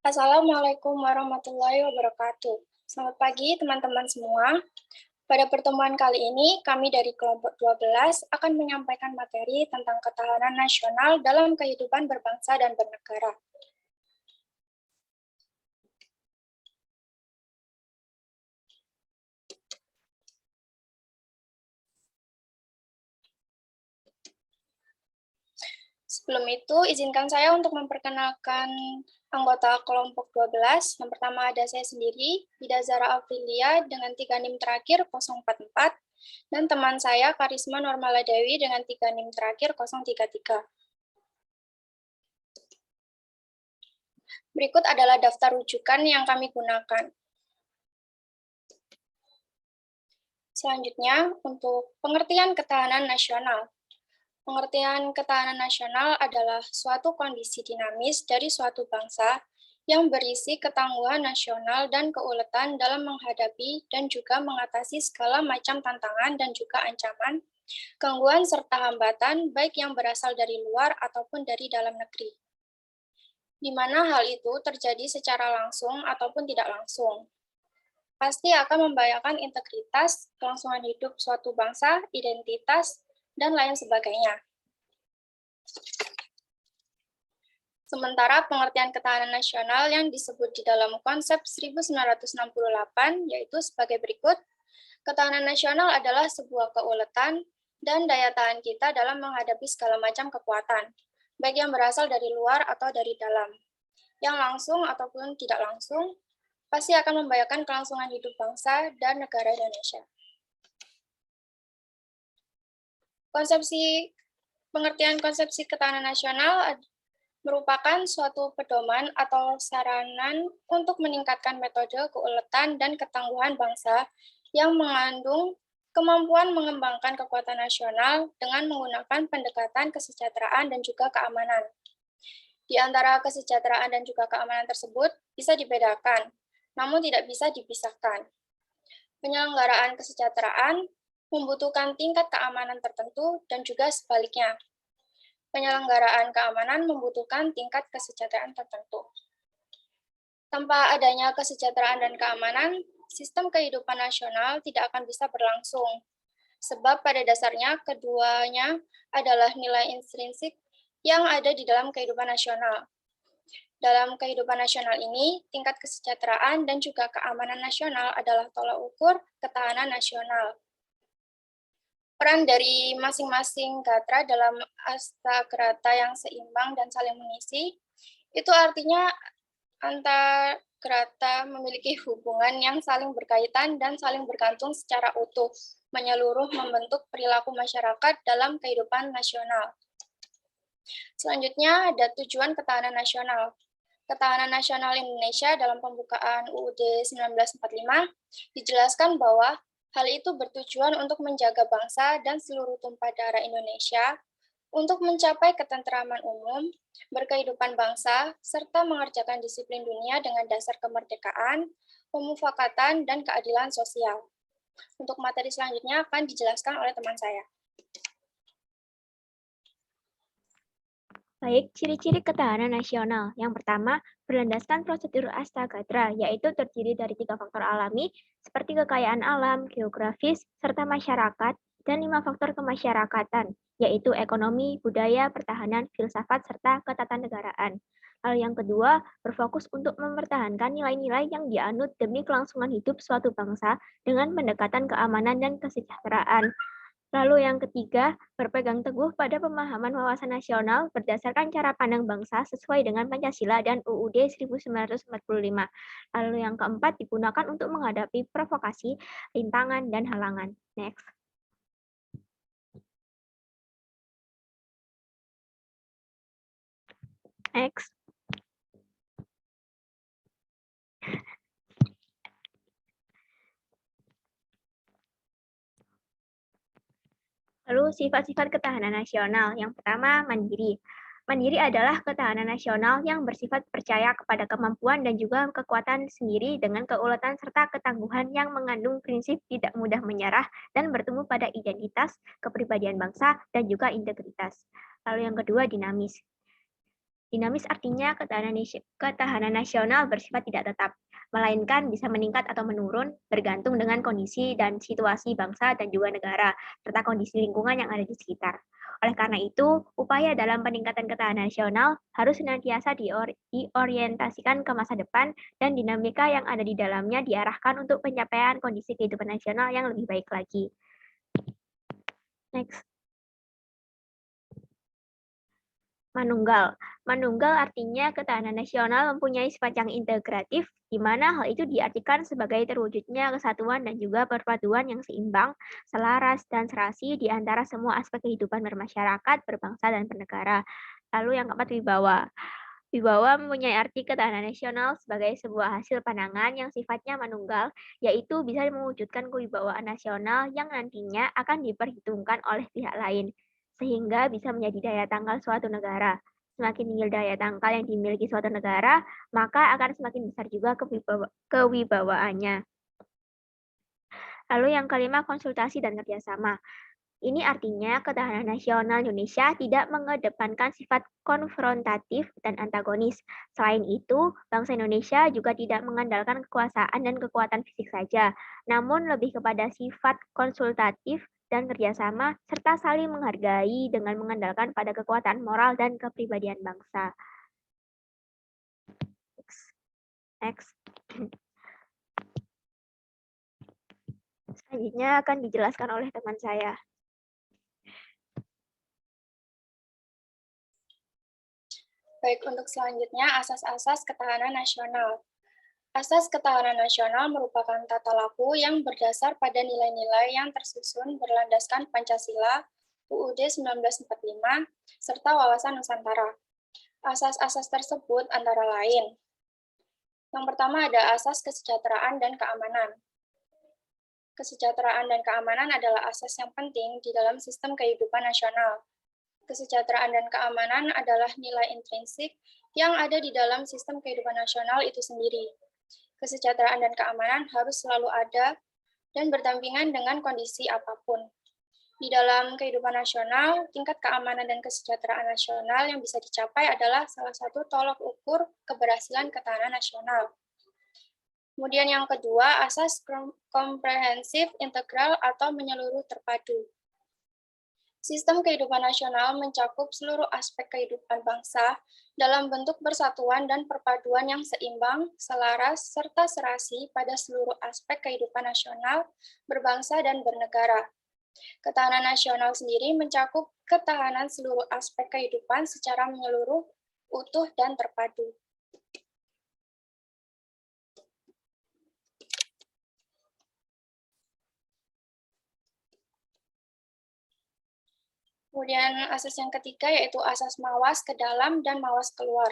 Assalamualaikum warahmatullahi wabarakatuh. Selamat pagi teman-teman semua. Pada pertemuan kali ini, kami dari kelompok 12 akan menyampaikan materi tentang ketahanan nasional dalam kehidupan berbangsa dan bernegara. Sebelum itu, izinkan saya untuk memperkenalkan anggota kelompok 12. Yang pertama ada saya sendiri, Ida Zara Aprilia dengan 3 NIM terakhir 044, dan teman saya Karisma Normala Dewi dengan 3 NIM terakhir 033. Berikut adalah daftar rujukan yang kami gunakan. Selanjutnya, untuk pengertian ketahanan nasional. Pengertian ketahanan nasional adalah suatu kondisi dinamis dari suatu bangsa yang berisi ketangguhan nasional dan keuletan dalam menghadapi dan juga mengatasi segala macam tantangan dan juga ancaman, gangguan serta hambatan baik yang berasal dari luar ataupun dari dalam negeri, di mana hal itu terjadi secara langsung ataupun tidak langsung. Pasti akan membahayakan integritas, kelangsungan hidup suatu bangsa, identitas, dan lain sebagainya. Sementara pengertian ketahanan nasional yang disebut di dalam konsep 1968 yaitu sebagai berikut. Ketahanan nasional adalah sebuah keuletan dan daya tahan kita dalam menghadapi segala macam kekuatan, baik yang berasal dari luar atau dari dalam. Yang langsung ataupun tidak langsung, pasti akan membahayakan kelangsungan hidup bangsa dan negara Indonesia. Pengertian konsepsi ketahanan nasional merupakan suatu pedoman atau saranan untuk meningkatkan metode keuletan dan ketangguhan bangsa yang mengandung kemampuan mengembangkan kekuatan nasional dengan menggunakan pendekatan kesejahteraan dan juga keamanan. Di antara kesejahteraan dan juga keamanan tersebut bisa dibedakan, namun tidak bisa dipisahkan. Penyelenggaraan kesejahteraan membutuhkan tingkat keamanan tertentu dan juga sebaliknya. Penyelenggaraan keamanan membutuhkan tingkat kesejahteraan tertentu. Tanpa adanya kesejahteraan dan keamanan, sistem kehidupan nasional tidak akan bisa berlangsung. Sebab pada dasarnya keduanya adalah nilai intrinsik yang ada di dalam kehidupan nasional. Dalam kehidupan nasional ini, tingkat kesejahteraan dan juga keamanan nasional adalah tolak ukur ketahanan nasional. Peran dari masing-masing gatra dalam astagrata yang seimbang dan saling mengisi, itu artinya antar grata memiliki hubungan yang saling berkaitan dan saling bergantung secara utuh, menyeluruh membentuk perilaku masyarakat dalam kehidupan nasional. Selanjutnya ada tujuan ketahanan nasional. Ketahanan nasional Indonesia dalam pembukaan UUD 1945 dijelaskan bahwa hal itu bertujuan untuk menjaga bangsa dan seluruh tumpah darah Indonesia untuk mencapai ketentraman umum, berkehidupan bangsa, serta mengerjakan disiplin dunia dengan dasar kemerdekaan, pemufakatan, dan keadilan sosial. Untuk materi selanjutnya akan dijelaskan oleh teman saya. Baik, ciri-ciri ketahanan nasional. Yang pertama, berlandaskan prosedur Astagatra, yaitu terdiri dari 3 faktor alami, seperti kekayaan alam, geografis, serta masyarakat, dan 5 faktor kemasyarakatan, yaitu ekonomi, budaya, pertahanan, filsafat, serta ketatanegaraan. Hal yang kedua, berfokus untuk mempertahankan nilai-nilai yang dianut demi kelangsungan hidup suatu bangsa dengan pendekatan keamanan dan kesejahteraan. Lalu yang ketiga, berpegang teguh pada pemahaman wawasan nasional berdasarkan cara pandang bangsa sesuai dengan Pancasila dan UUD 1945. Lalu yang keempat, digunakan untuk menghadapi provokasi, rintangan, dan halangan. Next. Next. Lalu sifat-sifat ketahanan nasional. Yang pertama, mandiri. Mandiri adalah ketahanan nasional yang bersifat percaya kepada kemampuan dan juga kekuatan sendiri dengan keuletan serta ketangguhan yang mengandung prinsip tidak mudah menyerah dan bertumbuh pada identitas, kepribadian bangsa, dan juga integritas. Lalu yang kedua, dinamis. Dinamis artinya ketahanan nasional bersifat tidak tetap, melainkan bisa meningkat atau menurun bergantung dengan kondisi dan situasi bangsa dan juga negara, serta kondisi lingkungan yang ada di sekitar. Oleh karena itu, upaya dalam peningkatan ketahanan nasional harus senantiasa diorientasikan ke masa depan dan dinamika yang ada di dalamnya diarahkan untuk pencapaian kondisi kehidupan nasional yang lebih baik lagi. Next. Manunggal. Manunggal artinya ketahanan nasional mempunyai sifat yang integratif, di mana hal itu diartikan sebagai terwujudnya kesatuan dan juga perpaduan yang seimbang, selaras, dan serasi di antara semua aspek kehidupan bermasyarakat, berbangsa, dan bernegara. Lalu yang keempat, wibawa. Wibawa mempunyai arti ketahanan nasional sebagai sebuah hasil pandangan yang sifatnya manunggal, yaitu bisa mewujudkan kewibawaan nasional yang nantinya akan diperhitungkan oleh pihak lain, sehingga bisa menjadi daya tangkal suatu negara. Semakin tinggi daya tangkal yang dimiliki suatu negara, maka akan semakin besar juga kewibawaannya. Lalu yang kelima, konsultasi dan kerjasama. Ini artinya ketahanan nasional Indonesia tidak mengedepankan sifat konfrontatif dan antagonis. Selain itu, bangsa Indonesia juga tidak mengandalkan kekuasaan dan kekuatan fisik saja, namun lebih kepada sifat konsultatif dan kerjasama, serta saling menghargai dengan mengandalkan pada kekuatan moral dan kepribadian bangsa. Next. Selanjutnya akan dijelaskan oleh teman saya. Baik, untuk selanjutnya asas-asas ketahanan nasional. Asas ketahanan nasional merupakan tata laku yang berdasar pada nilai-nilai yang tersusun berlandaskan Pancasila, UUD 1945, serta wawasan Nusantara. Asas-asas tersebut antara lain. Yang pertama ada asas kesejahteraan dan keamanan. Kesejahteraan dan keamanan adalah asas yang penting di dalam sistem kehidupan nasional. Kesejahteraan dan keamanan adalah nilai intrinsik yang ada di dalam sistem kehidupan nasional itu sendiri. Kesejahteraan dan keamanan harus selalu ada dan berdampingan dengan kondisi apapun. Di dalam kehidupan nasional, tingkat keamanan dan kesejahteraan nasional yang bisa dicapai adalah salah satu tolok ukur keberhasilan ketahanan nasional. Kemudian yang kedua, asas komprehensif, integral, atau menyeluruh terpadu. Sistem kehidupan nasional mencakup seluruh aspek kehidupan bangsa dalam bentuk persatuan dan perpaduan yang seimbang, selaras, serta serasi pada seluruh aspek kehidupan nasional, berbangsa, dan bernegara. Ketahanan nasional sendiri mencakup ketahanan seluruh aspek kehidupan secara menyeluruh, utuh, dan terpadu. Kemudian asas yang ketiga yaitu asas mawas ke dalam dan mawas keluar.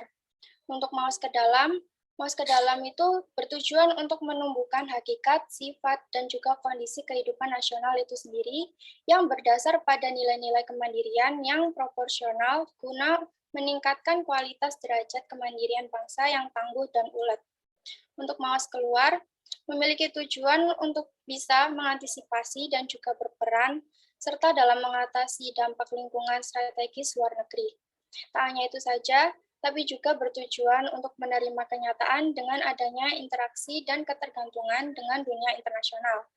Untuk mawas ke dalam itu bertujuan untuk menumbuhkan hakikat, sifat, dan juga kondisi kehidupan nasional itu sendiri yang berdasar pada nilai-nilai kemandirian yang proporsional guna meningkatkan kualitas derajat kemandirian bangsa yang tangguh dan ulet. Untuk mawas keluar, memiliki tujuan untuk bisa mengantisipasi dan juga berperan serta dalam mengatasi dampak lingkungan strategis luar negeri. Tak hanya itu saja, tapi juga bertujuan untuk menerima kenyataan dengan adanya interaksi dan ketergantungan dengan dunia internasional.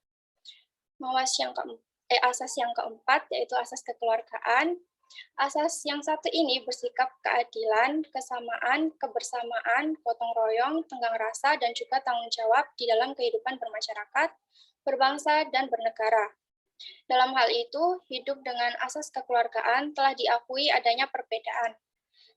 Asas yang keempat yaitu asas kekeluargaan. Asas yang satu ini bersikap keadilan, kesamaan, kebersamaan, gotong royong, tenggang rasa, dan juga tanggung jawab di dalam kehidupan bermasyarakat, berbangsa, dan bernegara. Dalam hal itu, hidup dengan asas kekeluargaan telah diakui adanya perbedaan.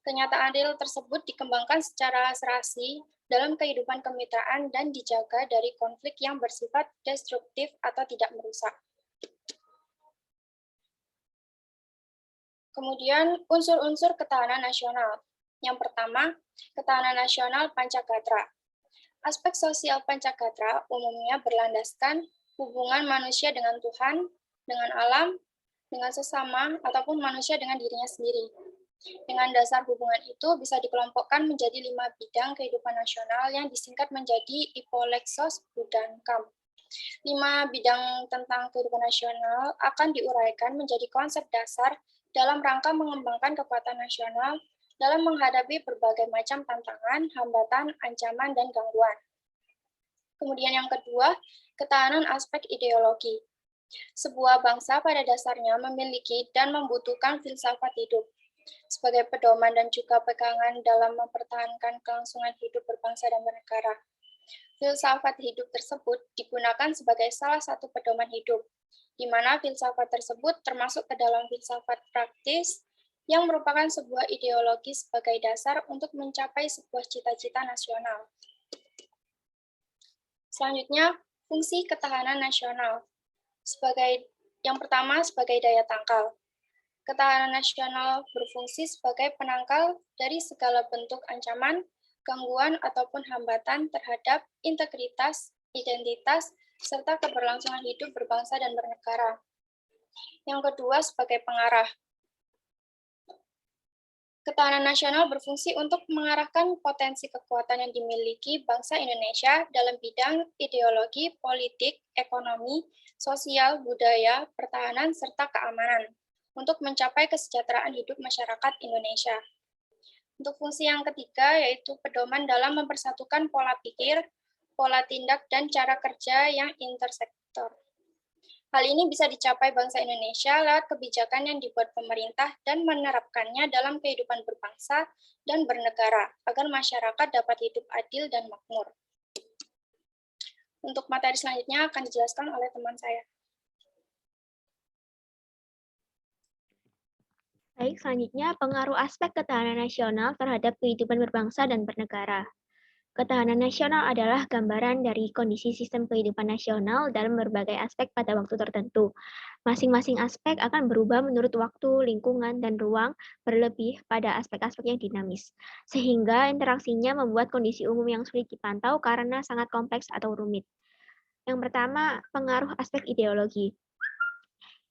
Kenyataan real tersebut dikembangkan secara serasi dalam kehidupan kemitraan dan dijaga dari konflik yang bersifat destruktif atau tidak merusak. Kemudian, unsur-unsur ketahanan nasional. Yang pertama, ketahanan nasional Pancagatra. Aspek sosial Pancagatra umumnya berlandaskan hubungan manusia dengan Tuhan, dengan alam, dengan sesama, ataupun manusia dengan dirinya sendiri. Dengan dasar hubungan itu bisa dikelompokkan menjadi 5 bidang kehidupan nasional yang disingkat menjadi Ipolexos Budankam. 5 bidang tentang kehidupan nasional akan diuraikan menjadi konsep dasar dalam rangka mengembangkan kekuatan nasional dalam menghadapi berbagai macam tantangan, hambatan, ancaman, dan gangguan. Kemudian yang kedua, ketahanan aspek ideologi. Sebuah bangsa pada dasarnya memiliki dan membutuhkan filsafat hidup sebagai pedoman dan juga pegangan dalam mempertahankan kelangsungan hidup berbangsa dan bernegara. Filsafat hidup tersebut digunakan sebagai salah satu pedoman hidup, di mana filsafat tersebut termasuk ke dalam filsafat praktis yang merupakan sebuah ideologi sebagai dasar untuk mencapai sebuah cita-cita nasional. Selanjutnya, fungsi ketahanan nasional. Yang pertama sebagai daya tangkal. Ketahanan nasional berfungsi sebagai penangkal dari segala bentuk ancaman, gangguan, ataupun hambatan terhadap integritas, identitas, serta keberlangsungan hidup berbangsa dan bernegara. Yang kedua, sebagai pengarah. Ketahanan nasional berfungsi untuk mengarahkan potensi kekuatan yang dimiliki bangsa Indonesia dalam bidang ideologi, politik, ekonomi, sosial, budaya, pertahanan, serta keamanan untuk mencapai kesejahteraan hidup masyarakat Indonesia. Untuk fungsi yang ketiga, yaitu pedoman dalam mempersatukan pola pikir, pola tindak, dan cara kerja yang intersektor. Hal ini bisa dicapai bangsa Indonesia lewat kebijakan yang dibuat pemerintah dan menerapkannya dalam kehidupan berbangsa dan bernegara, agar masyarakat dapat hidup adil dan makmur. Untuk materi selanjutnya akan dijelaskan oleh teman saya. Baik, selanjutnya pengaruh aspek ketahanan nasional terhadap kehidupan berbangsa dan bernegara. Ketahanan nasional adalah gambaran dari kondisi sistem kehidupan nasional dalam berbagai aspek pada waktu tertentu. Masing-masing aspek akan berubah menurut waktu, lingkungan, dan ruang, berlebih pada aspek-aspek yang dinamis. Sehingga interaksinya membuat kondisi umum yang sulit dipantau karena sangat kompleks atau rumit. Yang pertama, pengaruh aspek ideologi.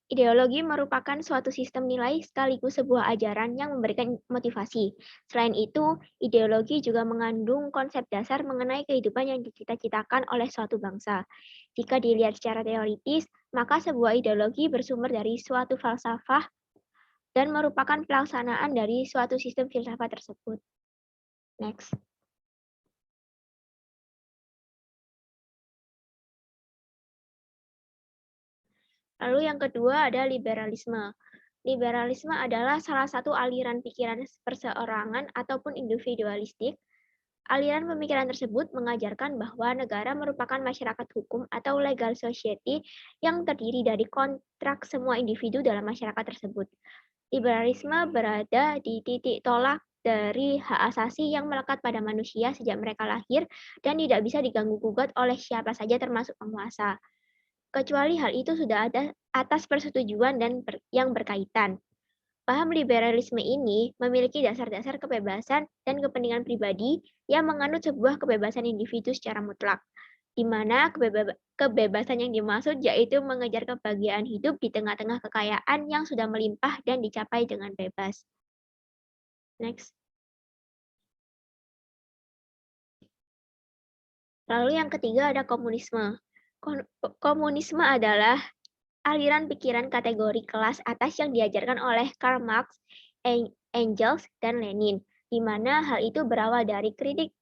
Ideologi merupakan suatu sistem nilai sekaligus sebuah ajaran yang memberikan motivasi. Selain itu, ideologi juga mengandung konsep dasar mengenai kehidupan yang dicita-citakan oleh suatu bangsa. Jika dilihat secara teoritis, maka sebuah ideologi bersumber dari suatu falsafah dan merupakan pelaksanaan dari suatu sistem filsafat tersebut. Next. Lalu yang kedua ada liberalisme. Liberalisme adalah salah satu aliran pikiran perseorangan ataupun individualistik. Aliran pemikiran tersebut mengajarkan bahwa negara merupakan masyarakat hukum atau legal society yang terdiri dari kontrak semua individu dalam masyarakat tersebut. Liberalisme berada di titik tolak dari hak asasi yang melekat pada manusia sejak mereka lahir dan tidak bisa diganggu-gugat oleh siapa saja termasuk penguasa. Kecuali hal itu sudah ada atas persetujuan dan yang berkaitan. Paham liberalisme ini memiliki dasar-dasar kebebasan dan kepentingan pribadi yang menganut sebuah kebebasan individu secara mutlak, di mana kebebasan yang dimaksud yaitu mengejar kebahagiaan hidup di tengah-tengah kekayaan yang sudah melimpah dan dicapai dengan bebas. Next. Lalu yang ketiga ada komunisme. Komunisme adalah aliran pikiran kategori kelas atas yang diajarkan oleh Karl Marx, Engels, dan Lenin, di mana hal itu berawal dari kritik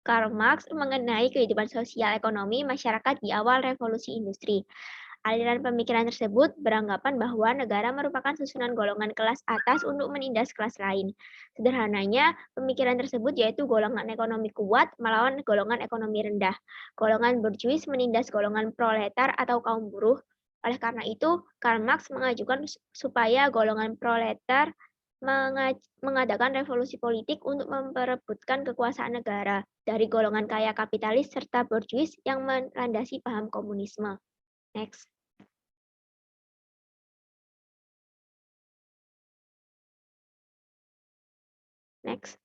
Karl Marx mengenai kehidupan sosial ekonomi masyarakat di awal revolusi industri. Aliran pemikiran tersebut beranggapan bahwa negara merupakan susunan golongan kelas atas untuk menindas kelas lain. Sederhananya, pemikiran tersebut yaitu golongan ekonomi kuat melawan golongan ekonomi rendah. Golongan borjuis menindas golongan proletar atau kaum buruh. Oleh karena itu, Karl Marx mengajukan supaya golongan proletar mengadakan revolusi politik untuk memperebutkan kekuasaan negara dari golongan kaya kapitalis serta borjuis yang melandasi paham komunisme. Next. Next.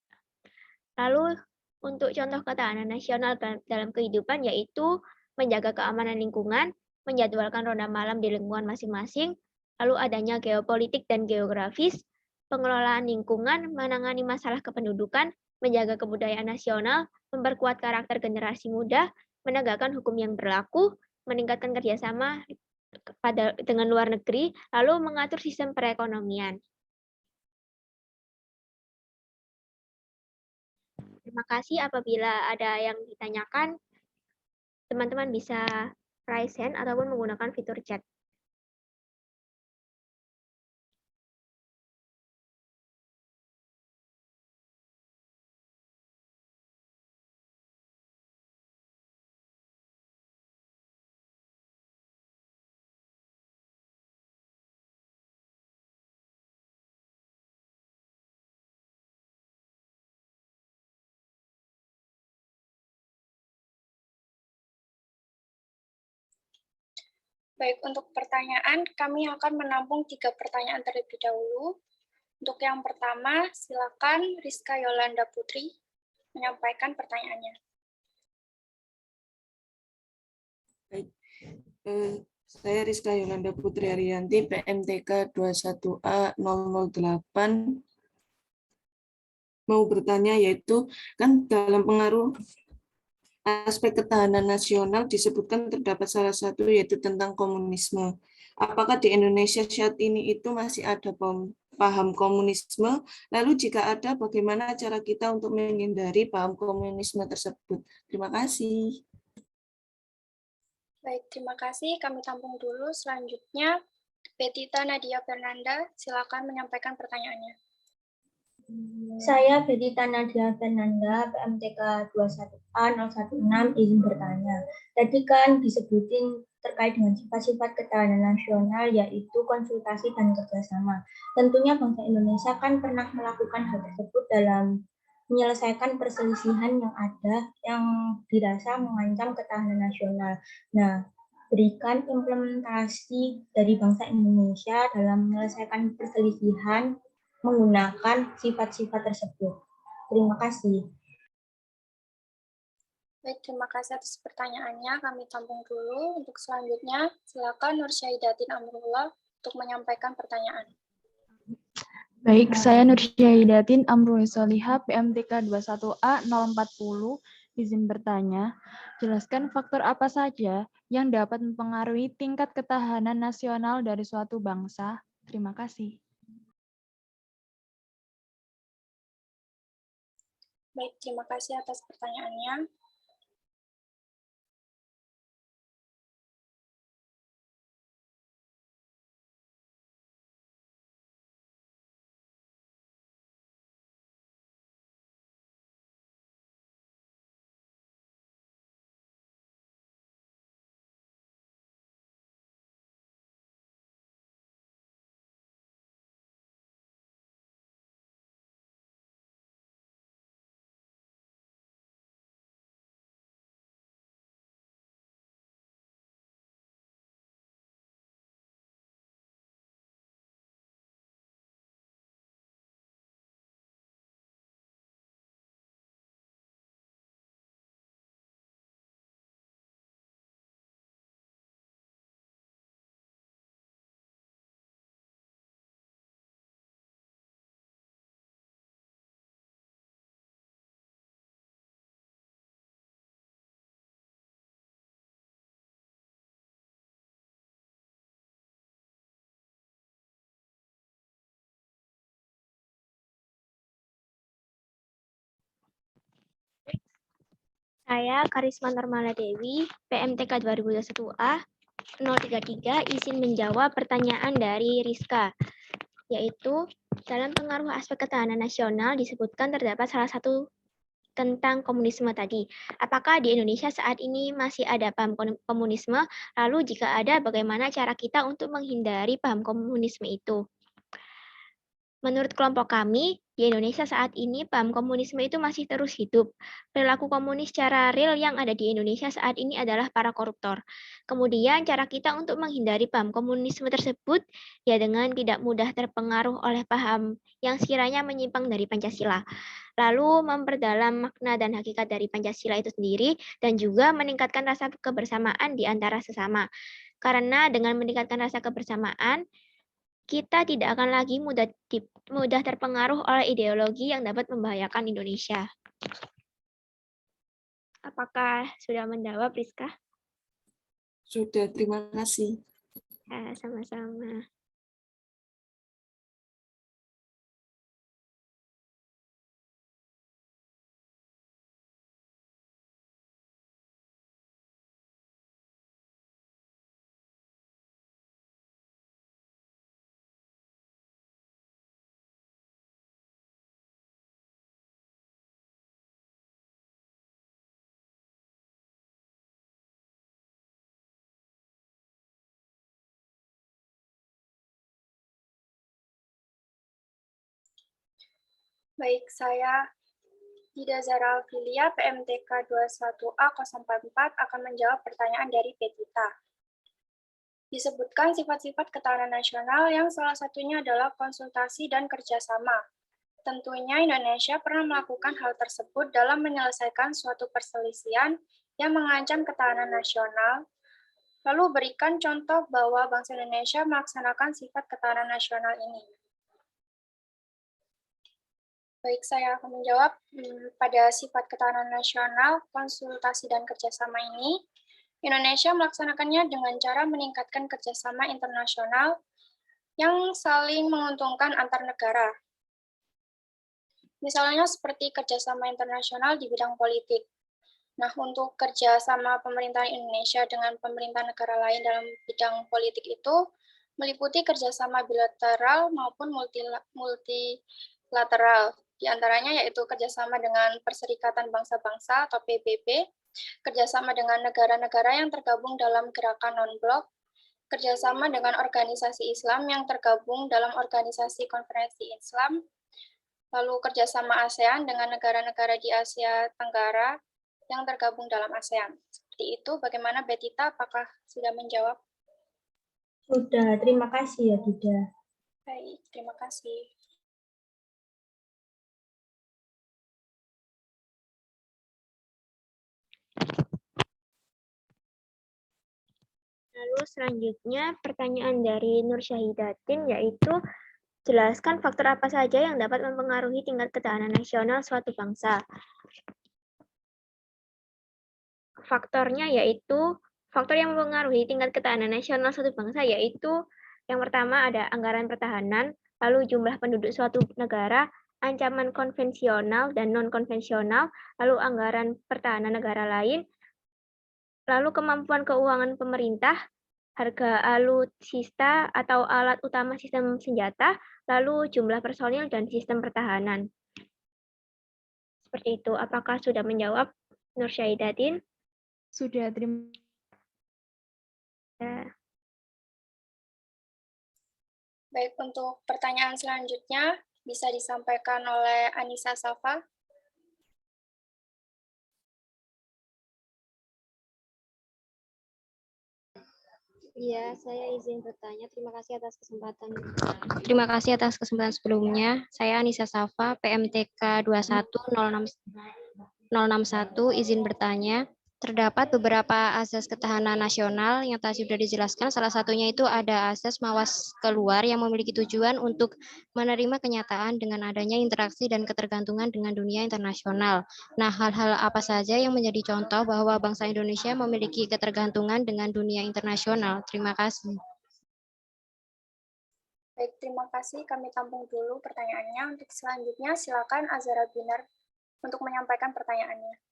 Lalu untuk contoh ketahanan nasional dalam kehidupan yaitu menjaga keamanan lingkungan, menjadwalkan ronda malam di lingkungan masing-masing, lalu adanya geopolitik dan geografis, pengelolaan lingkungan, menangani masalah kependudukan, menjaga kebudayaan nasional, memperkuat karakter generasi muda, menegakkan hukum yang berlaku, meningkatkan kerjasama dengan luar negeri, lalu mengatur sistem perekonomian. Terima kasih. Apabila ada yang ditanyakan, teman-teman bisa raise hand ataupun menggunakan fitur chat. Baik, untuk pertanyaan, kami akan menampung 3 pertanyaan terlebih dahulu. Untuk yang pertama, silakan Rizka Yolanda Putri menyampaikan pertanyaannya. Baik. Saya Rizka Yolanda Putri Ariyanti, PMTK 21A008. Mau bertanya, yaitu kan dalam pengaruh aspek ketahanan nasional disebutkan terdapat salah satu yaitu tentang komunisme. Apakah di Indonesia saat ini itu masih ada paham komunisme? Lalu jika ada, bagaimana cara kita untuk menghindari paham komunisme tersebut? Terima kasih. Baik, terima kasih. Kami tampung dulu. Selanjutnya, Betita Nadia Fernanda, silakan menyampaikan pertanyaannya. Saya Betita Nadia Fernanda, PMTK 21A016, izin bertanya. Tadi kan disebutin terkait dengan sifat-sifat ketahanan nasional, yaitu konsultasi dan kerjasama. Tentunya bangsa Indonesia kan pernah melakukan hal tersebut dalam menyelesaikan perselisihan yang ada yang dirasa mengancam ketahanan nasional. Nah, berikan implementasi dari bangsa Indonesia dalam menyelesaikan perselisihan menggunakan sifat-sifat tersebut. Terima kasih. Baik, terima kasih atas pertanyaannya. Kami tampung dulu. Untuk selanjutnya, silakan Nur Syahidatin Amrullah untuk menyampaikan pertanyaan. Baik, saya Nur Syahidatin Amrul Solihah, PMTK 21A040, izin bertanya, jelaskan faktor apa saja yang dapat mempengaruhi tingkat ketahanan nasional dari suatu bangsa. Terima kasih. Baik, terima kasih atas pertanyaannya. Saya Karisma Normala Dewi, PMTK 2021A 033, izin menjawab pertanyaan dari Rizka, yaitu dalam pengaruh aspek ketahanan nasional disebutkan terdapat salah satu tentang komunisme tadi. Apakah di Indonesia saat ini masih ada paham komunisme? Lalu jika ada, bagaimana cara kita untuk menghindari paham komunisme itu? Menurut kelompok kami, di Indonesia saat ini paham komunisme itu masih terus hidup. Perilaku komunis secara real yang ada di Indonesia saat ini adalah para koruptor. Kemudian cara kita untuk menghindari paham komunisme tersebut ya dengan tidak mudah terpengaruh oleh paham yang sekiranya menyimpang dari Pancasila. Lalu memperdalam makna dan hakikat dari Pancasila itu sendiri dan juga meningkatkan rasa kebersamaan di antara sesama. Karena dengan meningkatkan rasa kebersamaan, kita tidak akan lagi mudah terpengaruh oleh ideologi yang dapat membahayakan Indonesia. Apakah sudah menjawab, Rizka? Sudah, terima kasih. Sama-sama. Baik, saya Dida Zara Alfilia, PMTK 21A044 akan menjawab pertanyaan dari Petita. Disebutkan sifat-sifat ketahanan nasional yang salah satunya adalah konsultasi dan kerjasama. Tentunya Indonesia pernah melakukan hal tersebut dalam menyelesaikan suatu perselisihan yang mengancam ketahanan nasional. Lalu berikan contoh bahwa bangsa Indonesia melaksanakan sifat ketahanan nasional ini. Baik, saya akan menjawab pada sifat ketahanan nasional, konsultasi dan kerjasama ini. Indonesia melaksanakannya dengan cara meningkatkan kerjasama internasional yang saling menguntungkan antar negara. Misalnya seperti kerjasama internasional di bidang politik. Nah, untuk kerjasama pemerintahan Indonesia dengan pemerintah negara lain dalam bidang politik itu meliputi kerjasama bilateral maupun multilateral. Di antaranya yaitu kerjasama dengan Perserikatan Bangsa-Bangsa atau PBB, kerjasama dengan negara-negara yang tergabung dalam gerakan non-blok, kerjasama dengan organisasi Islam yang tergabung dalam organisasi konferensi Islam, lalu kerjasama ASEAN dengan negara-negara di Asia Tenggara yang tergabung dalam ASEAN. Seperti itu, bagaimana Betita? Apakah sudah menjawab? Sudah, terima kasih ya Dida. Baik, terima kasih. Lalu selanjutnya pertanyaan dari Nur Syahidatin yaitu jelaskan faktor apa saja yang dapat mempengaruhi tingkat ketahanan nasional suatu bangsa. Faktornya yaitu faktor yang mempengaruhi tingkat ketahanan nasional suatu bangsa yaitu yang pertama ada anggaran pertahanan, lalu jumlah penduduk suatu negara, ancaman konvensional dan non-konvensional, lalu anggaran pertahanan negara lain, lalu kemampuan keuangan pemerintah, harga alutsista atau alat utama sistem senjata, lalu jumlah personil dan sistem pertahanan. Seperti itu. Apakah sudah menjawab, Nur Syahidatin? Sudah, terima Ya. Baik, untuk pertanyaan selanjutnya bisa disampaikan oleh Anissa Safa. Iya, saya izin bertanya. Terima kasih atas kesempatan. Terima kasih atas kesempatan sebelumnya. Saya Anissa Safa, PMTK 21061, izin bertanya. Terdapat beberapa asas ketahanan nasional yang tadi sudah dijelaskan. Salah satunya itu ada asas mawas keluar yang memiliki tujuan untuk menerima kenyataan dengan adanya interaksi dan ketergantungan dengan dunia internasional. Nah, hal-hal apa saja yang menjadi contoh bahwa bangsa Indonesia memiliki ketergantungan dengan dunia internasional? Terima kasih. Baik, terima kasih. Kami tampung dulu pertanyaannya. Untuk selanjutnya, silakan Azhara Binar untuk menyampaikan pertanyaannya.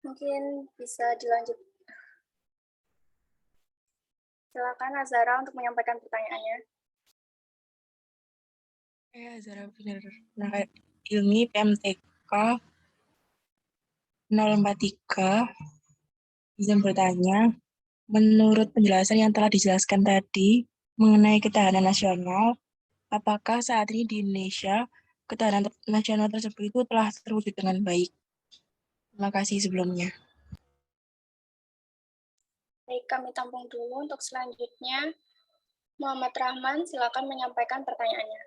Mungkin bisa dilanjut. Silakan Azhara untuk menyampaikan pertanyaannya. Zara Bener Ilmi PMTK 043 izin bertanya, menurut penjelasan yang telah dijelaskan tadi mengenai ketahanan nasional, apakah saat ini di Indonesia ketahanan nasional tersebut itu telah terwujud dengan baik? Terima kasih sebelumnya. Baik, kami tampung dulu. Untuk selanjutnya, Muhammad Rahman, silakan menyampaikan pertanyaannya.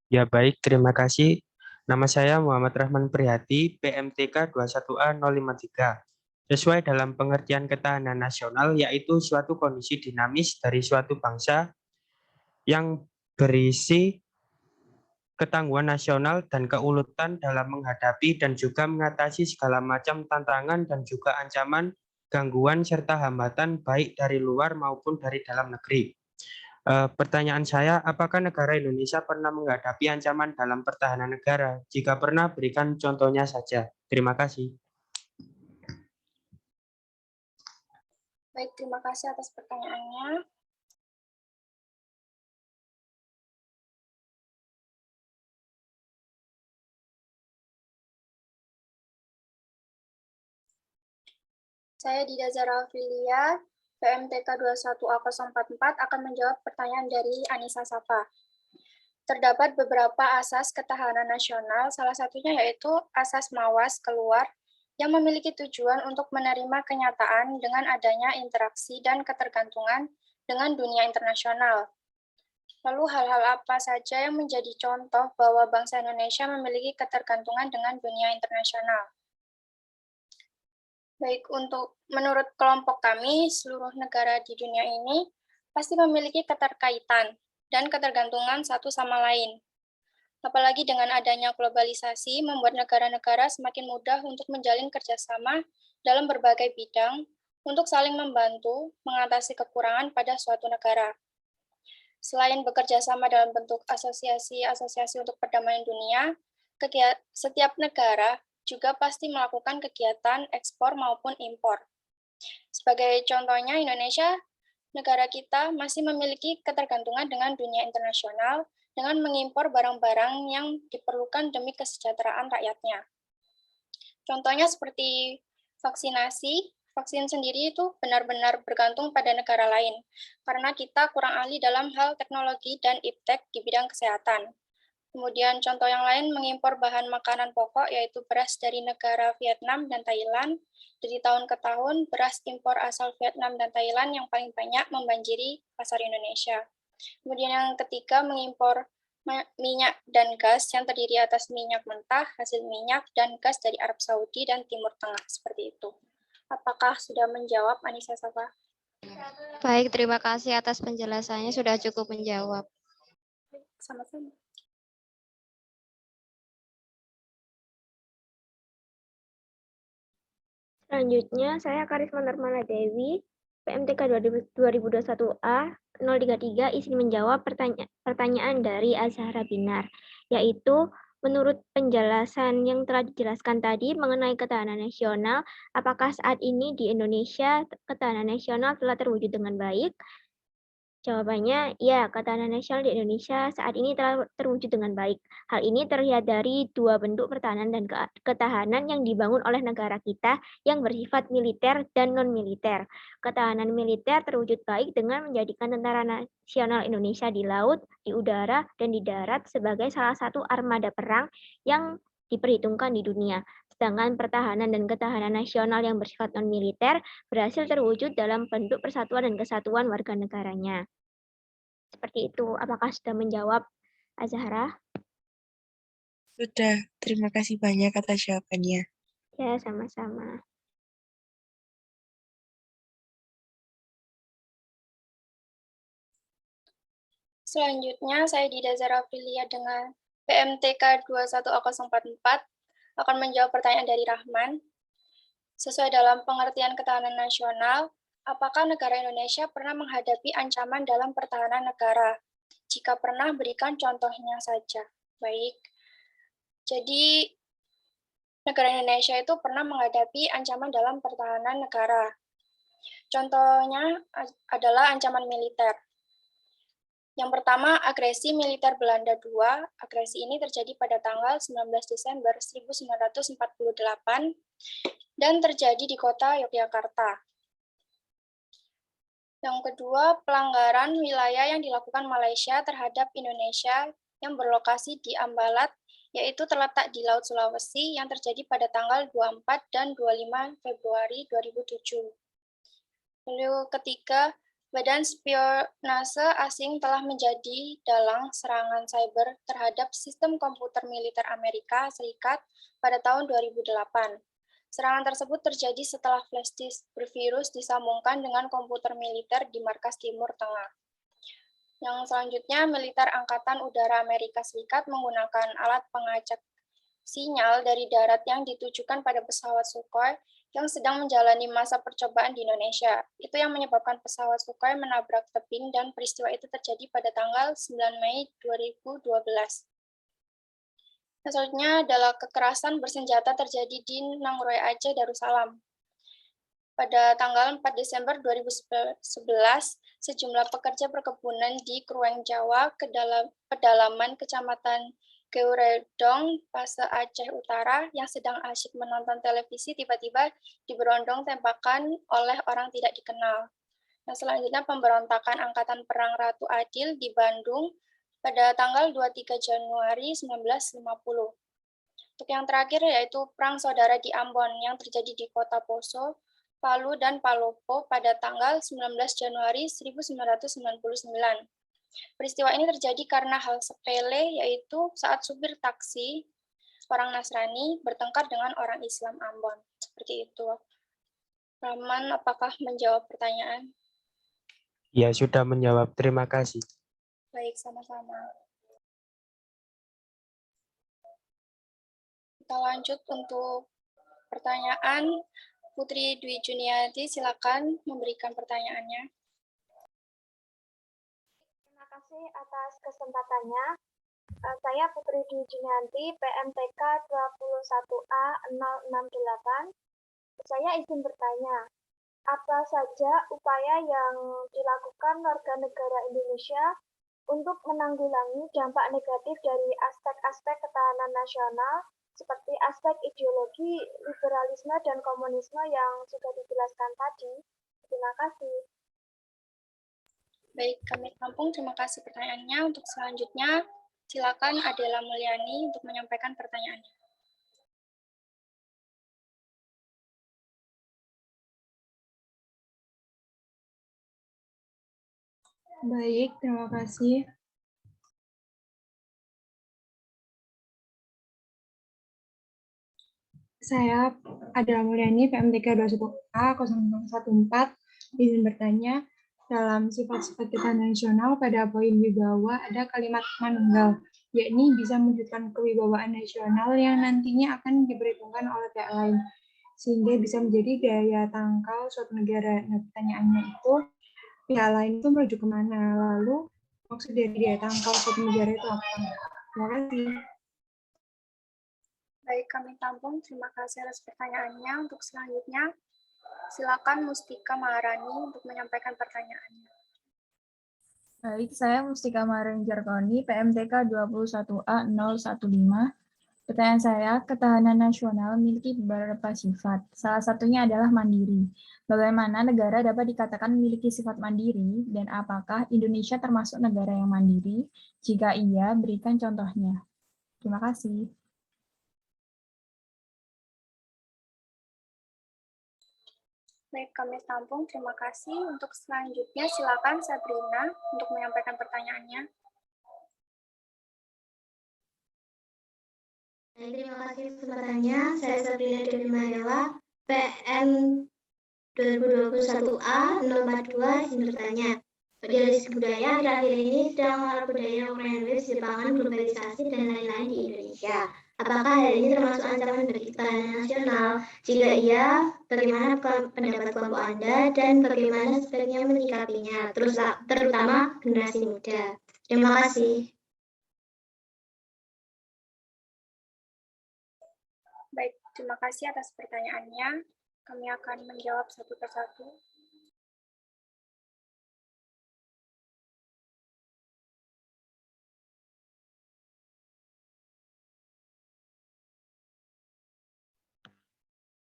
Ya baik, terima kasih. Nama saya Muhammad Rahman Prihati, PMTK 21A 053. Sesuai dalam pengertian ketahanan nasional, yaitu suatu kondisi dinamis dari suatu bangsa yang berisi ketangguhan nasional dan keuletan dalam menghadapi dan juga mengatasi segala macam tantangan dan juga ancaman, gangguan, serta hambatan baik dari luar maupun dari dalam negeri. Pertanyaan saya, apakah negara Indonesia pernah menghadapi ancaman dalam pertahanan negara? Jika pernah, berikan contohnya saja. Terima kasih. Baik, terima kasih atas pertanyaannya. Saya Dida Zara Filia, PMTK 21A044 akan menjawab pertanyaan dari Anissa Safa. Terdapat beberapa asas ketahanan nasional, salah satunya yaitu asas mawas keluar yang memiliki tujuan untuk menerima kenyataan dengan adanya interaksi dan ketergantungan dengan dunia internasional. Lalu hal-hal apa saja yang menjadi contoh bahwa bangsa Indonesia memiliki ketergantungan dengan dunia internasional? Baik, menurut kelompok kami, seluruh negara di dunia ini pasti memiliki keterkaitan dan ketergantungan satu sama lain. Apalagi dengan adanya globalisasi, membuat negara-negara semakin mudah untuk menjalin kerjasama dalam berbagai bidang untuk saling membantu mengatasi kekurangan pada suatu negara. Selain bekerja sama dalam bentuk asosiasi-asosiasi untuk perdamaian dunia, setiap negara juga pasti melakukan kegiatan ekspor maupun impor. Sebagai contohnya, Indonesia, negara kita masih memiliki ketergantungan dengan dunia internasional dengan mengimpor barang-barang yang diperlukan demi kesejahteraan rakyatnya. Contohnya seperti vaksinasi, vaksin sendiri itu benar-benar bergantung pada negara lain, karena kita kurang ahli dalam hal teknologi dan iptek di bidang kesehatan. Kemudian contoh yang lain mengimpor bahan makanan pokok yaitu beras dari negara Vietnam dan Thailand. Dari tahun ke tahun, beras impor asal Vietnam dan Thailand yang paling banyak membanjiri pasar Indonesia. Kemudian yang ketiga mengimpor minyak dan gas yang terdiri atas minyak mentah, hasil minyak, dan gas dari Arab Saudi dan Timur Tengah, seperti itu. Apakah sudah menjawab, Anissa Safa? Baik, terima kasih atas penjelasannya, sudah cukup menjawab. Sama-sama. Selanjutnya, saya Karisma Nurmala Dewi, PMTK 2021A 033 izin menjawab pertanyaan dari Azhara Binar, yaitu menurut penjelasan yang telah dijelaskan tadi mengenai ketahanan nasional, apakah saat ini di Indonesia ketahanan nasional telah terwujud dengan baik? Jawabannya, ya, ketahanan nasional di Indonesia saat ini telah terwujud dengan baik. Hal ini terlihat dari dua bentuk pertahanan dan ketahanan yang dibangun oleh negara kita yang bersifat militer dan non-militer. Ketahanan militer terwujud baik dengan menjadikan Tentara Nasional Indonesia di laut, di udara, dan di darat sebagai salah satu armada perang yang diperhitungkan di dunia. Sedangkan pertahanan dan ketahanan nasional yang bersifat non-militer berhasil terwujud dalam bentuk persatuan dan kesatuan warga negaranya. Seperti itu. Apakah sudah menjawab, Azhara? Sudah, terima kasih banyak atas jawabannya. Ya, sama-sama. Selanjutnya, saya Dida Zara Filia dengan PMTK 21A044 akan menjawab pertanyaan dari Rahman. Sesuai dalam pengertian ketahanan nasional, apakah negara Indonesia pernah menghadapi ancaman dalam pertahanan negara? Jika pernah, berikan contohnya saja. Baik. Jadi, negara Indonesia itu pernah menghadapi ancaman dalam pertahanan negara. Contohnya adalah ancaman militer. Yang pertama, agresi militer Belanda II. Agresi ini terjadi pada tanggal 19 Desember 1948 dan terjadi di kota Yogyakarta. Yang kedua, pelanggaran wilayah yang dilakukan Malaysia terhadap Indonesia yang berlokasi di Ambalat, yaitu terletak di Laut Sulawesi yang terjadi pada tanggal 24 dan 25 Februari 2007. Lalu ketiga, Badan Spionase Asing telah menjadi dalang serangan cyber terhadap sistem komputer militer Amerika Serikat pada tahun 2008. Serangan tersebut terjadi setelah flash disk bervirus disambungkan dengan komputer militer di markas Timur Tengah. Yang selanjutnya, militer Angkatan Udara Amerika Serikat menggunakan alat pengacak sinyal dari darat yang ditujukan pada pesawat Sukhoi yang sedang menjalani masa percobaan di Indonesia. Itu yang menyebabkan pesawat Sukhoi menabrak tebing dan peristiwa itu terjadi pada tanggal 9 Mei 2012. Selanjutnya adalah kekerasan bersenjata terjadi di Nangroe Aceh, Darussalam. Pada tanggal 4 Desember 2011, sejumlah pekerja perkebunan di Krueng, Jawa, pedalaman Kecamatan Geuredong, Pase Aceh Utara, yang sedang asyik menonton televisi tiba-tiba diberondong tembakan oleh orang tidak dikenal. Nah, selanjutnya pemberontakan Angkatan Perang Ratu Adil di Bandung pada tanggal 23 Januari 1950. Untuk yang terakhir yaitu Perang Saudara di Ambon yang terjadi di Kota Poso, Palu, dan Palopo pada tanggal 19 Januari 1999. Peristiwa ini terjadi karena hal sepele, yaitu saat supir taksi orang Nasrani bertengkar dengan orang Islam Ambon. Seperti itu. Rahman, apakah menjawab pertanyaan? Ya, sudah menjawab. Terima kasih. Baik, sama-sama. Kita lanjut untuk pertanyaan. Putri Dwi Juniati, silakan memberikan pertanyaannya. Terima kasih atas kesempatannya. Saya Putri Dwi Juniati, PMTK 21A 068. Saya izin bertanya, apa saja upaya yang dilakukan warga negara Indonesia untuk menanggulangi dampak negatif dari aspek-aspek ketahanan nasional seperti aspek ideologi, liberalisme, dan komunisme yang sudah dijelaskan tadi? Terima kasih. Baik, kami tampung. Terima kasih pertanyaannya. Untuk selanjutnya, silakan Adela Mulyani untuk menyampaikan pertanyaannya. Baik, terima kasih. Saya Adela Mulyani, PMTK 21A 014, izin bertanya, dalam sifat-sifat ketahanan nasional pada poin wibawa ada kalimat manunggal, yakni bisa mewujudkan kewibawaan nasional yang nantinya akan diperhitungkan oleh pihak lain, sehingga bisa menjadi daya tangkal suatu negara. Nah, pertanyaannya itu, pihak lain itu merujuk kemana? Lalu, maksud dari daya tangkal suatu negara itu apa? Terima kasih. Baik, kami tampung. Terima kasih atas pertanyaannya. Untuk selanjutnya, silakan Mustika Maharani untuk menyampaikan pertanyaannya. Baik, saya Mustika Maharani Jarkoni, PMTK 21A 015. Pertanyaan saya, ketahanan nasional memiliki beberapa sifat. Salah satunya adalah mandiri. Bagaimana negara dapat dikatakan memiliki sifat mandiri, dan apakah Indonesia termasuk negara yang mandiri? Jika iya, berikan contohnya. Terima kasih. Baik, kami tampung. Terima kasih. Untuk selanjutnya, silakan Sabrina untuk menyampaikan pertanyaannya. Terima kasih kesempatannya. Saya Sabrina Dewi Mahela, PM 2021A 042, izin bertanya. Dari segi budaya, akhir-akhir ini sedang marak budaya Korean Jepangan, globalisasi, dan lain-lain di Indonesia. Apakah hal ini termasuk ancaman bagi ketahanan nasional? Jika iya, bagaimana pendapat kelompok Anda dan bagaimana sebaiknya menyikapinya, terutama generasi muda? Terima kasih. Baik, terima kasih atas pertanyaannya. Kami akan menjawab satu persatu.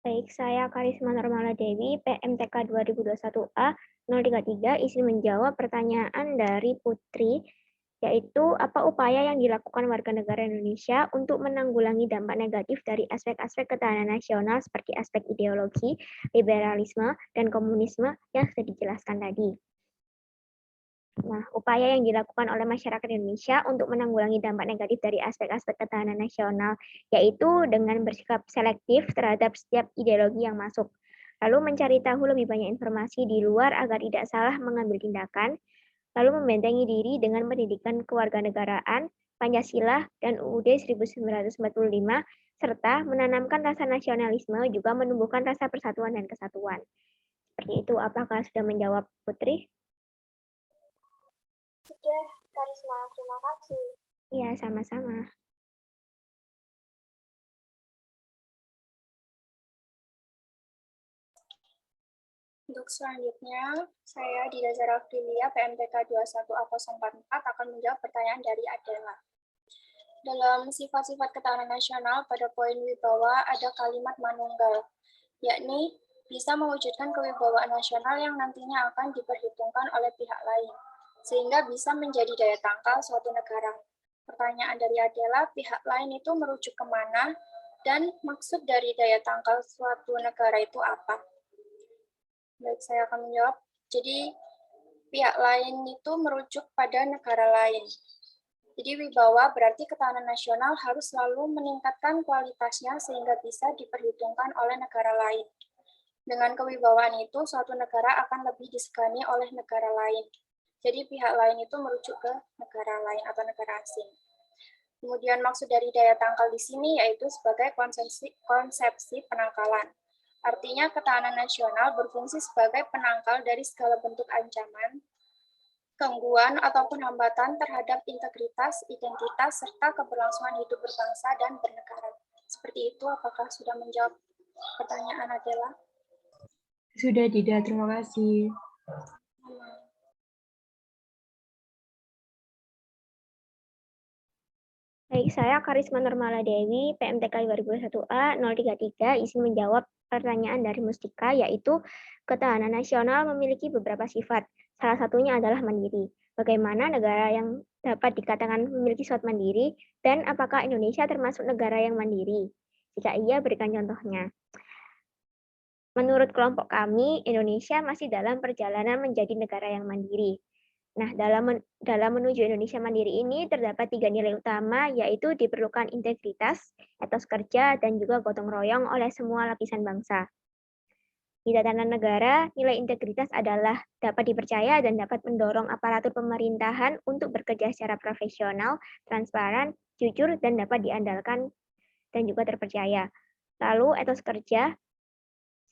Baik, saya Karisma Normala Dewi, PMTK 2021A 033, izin menjawab pertanyaan dari Putri, yaitu apa upaya yang dilakukan warga negara Indonesia untuk menanggulangi dampak negatif dari aspek-aspek ketahanan nasional seperti aspek ideologi, liberalisme, dan komunisme yang sudah dijelaskan tadi. Nah, upaya yang dilakukan oleh masyarakat Indonesia untuk menanggulangi dampak negatif dari aspek-aspek ketahanan nasional, yaitu dengan bersikap selektif terhadap setiap ideologi yang masuk, lalu mencari tahu lebih banyak informasi di luar agar tidak salah mengambil tindakan, lalu membentengi diri dengan pendidikan kewarganegaraan, Pancasila, dan UUD 1945, serta menanamkan rasa nasionalisme juga menumbuhkan rasa persatuan dan kesatuan. Seperti itu, apakah sudah menjawab, Putri? Sudah, Karisma. Terima kasih. Iya, sama-sama. Untuk selanjutnya, saya Dida Zarafilia, PMTK 21A044 akan menjawab pertanyaan dari Adela. Dalam sifat-sifat ketahanan nasional, pada poin wibawa ada kalimat manunggal, yakni bisa mewujudkan kewibawaan nasional yang nantinya akan diperhitungkan oleh pihak lain, sehingga bisa menjadi daya tangkal suatu negara. Pertanyaan dari Adela, pihak lain itu merujuk kemana, dan maksud dari daya tangkal suatu negara itu apa? Baik, saya akan menjawab. Jadi, pihak lain itu merujuk pada negara lain. Jadi, wibawa berarti ketahanan nasional harus selalu meningkatkan kualitasnya sehingga bisa diperhitungkan oleh negara lain. Dengan kewibawaan itu, suatu negara akan lebih disegani oleh negara lain. Jadi, pihak lain itu merujuk ke negara lain atau negara asing. Kemudian, maksud dari daya tangkal di sini yaitu sebagai konsepsi penangkalan. Artinya, ketahanan nasional berfungsi sebagai penangkal dari segala bentuk ancaman, gangguan, ataupun hambatan terhadap integritas, identitas, serta keberlangsungan hidup berbangsa dan bernegara. Seperti itu, apakah sudah menjawab pertanyaan Adela? Sudah, Dida. Terima kasih. Baik, saya Karisma Normala Dewi, PMTK 2021A 033, izin menjawab pertanyaan dari Mustika, yaitu ketahanan nasional memiliki beberapa sifat. Salah satunya adalah mandiri. Bagaimana negara yang dapat dikatakan memiliki sifat mandiri, dan apakah Indonesia termasuk negara yang mandiri? Jika iya, berikan contohnya. Menurut kelompok kami, Indonesia masih dalam perjalanan menjadi negara yang mandiri. Nah, dalam menuju Indonesia mandiri ini terdapat 3 nilai utama, yaitu diperlukan integritas, etos kerja, dan juga gotong royong oleh semua lapisan bangsa. Di tatanan negara, nilai integritas adalah dapat dipercaya dan dapat mendorong aparatur pemerintahan untuk bekerja secara profesional, transparan, jujur, dan dapat diandalkan dan juga terpercaya. Lalu, etos kerja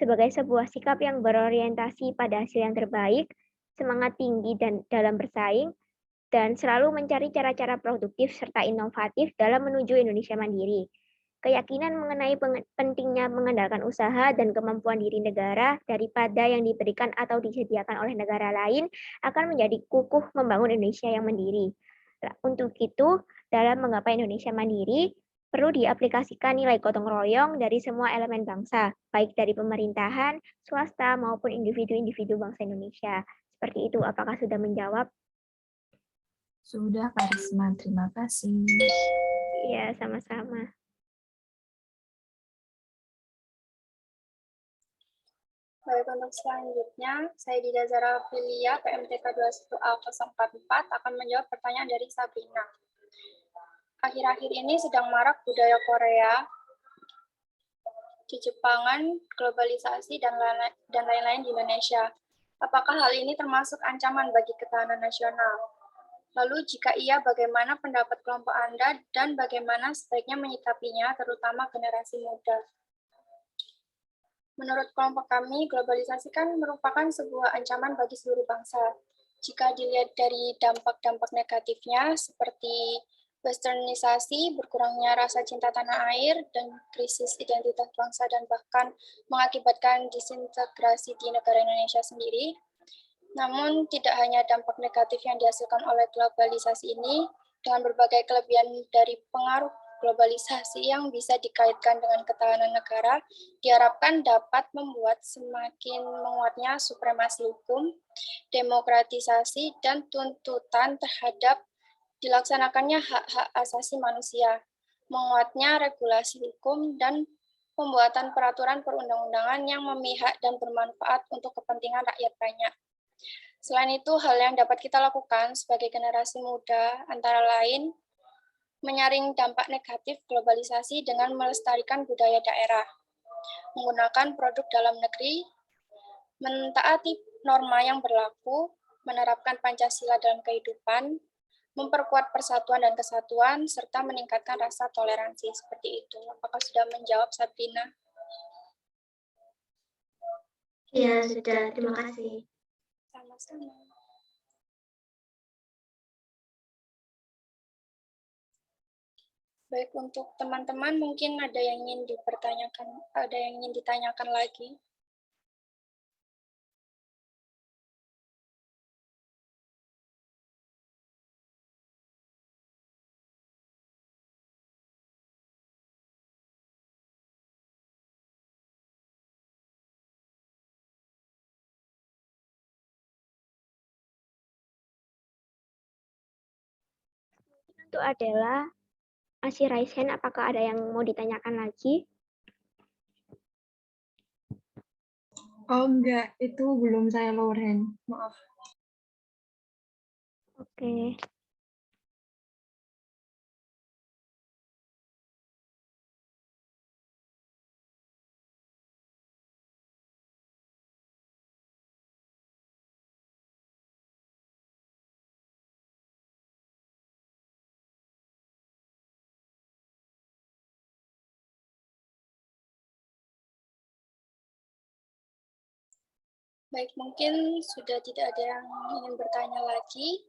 sebagai sebuah sikap yang berorientasi pada hasil yang terbaik, semangat tinggi dan dalam bersaing, dan selalu mencari cara-cara produktif serta inovatif dalam menuju Indonesia mandiri. Keyakinan mengenai pentingnya mengandalkan usaha dan kemampuan diri negara daripada yang diberikan atau disediakan oleh negara lain akan menjadi kukuh membangun Indonesia yang mandiri. Untuk itu, dalam menggapai Indonesia mandiri, perlu diaplikasikan nilai gotong royong dari semua elemen bangsa, baik dari pemerintahan, swasta, maupun individu-individu bangsa Indonesia. Seperti itu, apakah sudah menjawab? Sudah, Karisma. Terima kasih. Iya, sama-sama. Baik, untuk selanjutnya, saya Dida Zarafilia, PMTK 21A044 akan menjawab pertanyaan dari Sabrina. Akhir-akhir ini sedang marak budaya Korea, Jepangan, globalisasi, dan lain-lain di Indonesia. Apakah hal ini termasuk ancaman bagi ketahanan nasional? Lalu jika iya, bagaimana pendapat kelompok Anda dan bagaimana sebaiknya menyikapinya, terutama generasi muda? Menurut kelompok kami, globalisasi kan merupakan sebuah ancaman bagi seluruh bangsa. Jika dilihat dari dampak-dampak negatifnya, seperti westernisasi, berkurangnya rasa cinta tanah air, dan krisis identitas bangsa, dan bahkan mengakibatkan disintegrasi di negara Indonesia sendiri. Namun, tidak hanya dampak negatif yang dihasilkan oleh globalisasi ini, dengan berbagai kelebihan dari pengaruh globalisasi yang bisa dikaitkan dengan ketahanan negara diharapkan dapat membuat semakin menguatnya supremasi hukum, demokratisasi, dan tuntutan terhadap dilaksanakannya hak-hak asasi manusia, menguatnya regulasi hukum, dan pembuatan peraturan perundang-undangan yang memihak dan bermanfaat untuk kepentingan rakyat banyak. Selain itu, hal yang dapat kita lakukan sebagai generasi muda antara lain menyaring dampak negatif globalisasi dengan melestarikan budaya daerah, menggunakan produk dalam negeri, mentaati norma yang berlaku, menerapkan Pancasila dalam kehidupan, memperkuat persatuan dan kesatuan, serta meningkatkan rasa toleransi. Seperti itu. Apakah sudah menjawab, Sabrina? Ya, sudah. Terima kasih. Sama-sama. Baik, untuk teman-teman mungkin ada yang ingin ditanyakan lagi. Itu adalah masih raise hand, apakah ada yang mau ditanyakan lagi? Oh enggak, itu belum saya Loren. Maaf. Oke. Baik, mungkin sudah tidak ada yang ingin bertanya lagi.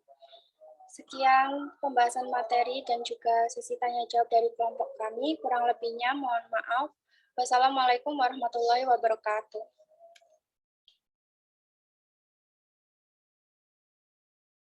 Sekian pembahasan materi dan juga sesi tanya jawab dari kelompok kami. Kurang lebihnya mohon maaf. Wassalamualaikum warahmatullahi wabarakatuh.